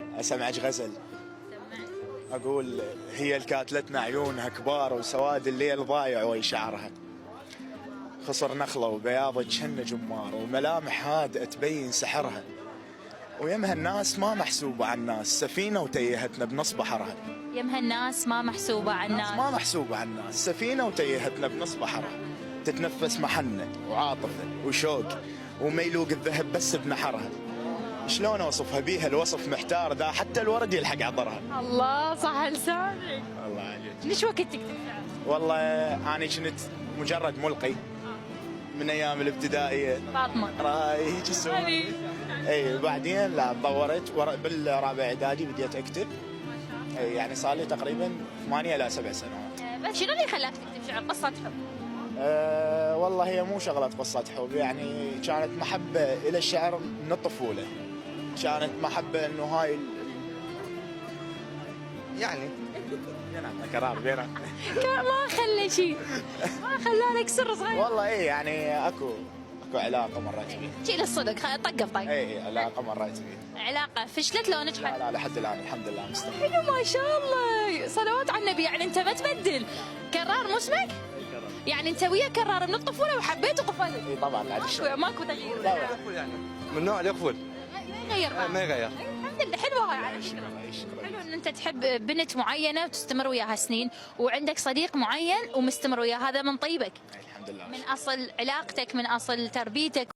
اسمعك غزل اقول هي الكاتلتنا عيونها كبار وسواد الليل ضايع وي شعرها، خصر نخله وبياض جن جمار وملامح هادئه تبين سحرها، ويمها الناس ما محسوبه على الناس سفينه وتيهتنا بنص بحرها. يمها الناس ما محسوبة على الناس. ما محسوبه على الناس سفينه وتيهتنا بنص بحرها، تتنفس محنه وعاطفه وشوق وميلوق الذهب بس بنحرها. شلون اوصفها بيها الوصف محتار ذا حتى الورد يلحق عطرها. الله صح لسانك. الله عليك. ليش وقت تكتب شعر؟ والله انا كنت مجرد ملقي من ايام الابتدائيه. فاطمة هيك السوالف. اي بعدين لا تطورت بالرابع اعدادي بديت اكتب. اي يعني صار لي تقريبا 8 إلى 7 سنوات. بس شنو اللي خلاك تكتب شعر؟ قصة حب؟ والله هي مو شغله قصه حب، يعني كانت محبه الى الشعر من الطفوله. كانت محبه انه هاي يعني بيناتنا قرار بيناتنا. ما خلى شيء، ما خلى لك سر صغير. والله اي يعني اكو علاقه مريت فيها. شيل الصدق طقف طيب. اي علاقه مريت فيها. علاقة فشلت لو نجحت؟ لا لحد الان الحمد لله مستمر. حلو ما شاء الله، صلوات على النبي. يعني انت ما تبدل. كرار مو اسمك؟ يعني انت ويا كرار من الطفولة وحبيت وقفلت؟ اي طبعا بعد الشغل. ماكو تغيير. لا يعني من نوع اللي يقفل ما يغير معك. ما يغير. الحمد لله حلوة هاي على فكرة. حلو ان انت تحب بنت معينة وتستمر وياها سنين، وعندك صديق معين ومستمر وياه، هذا من طيبك. الحمد لله. من اصل علاقتك، من اصل تربيتك.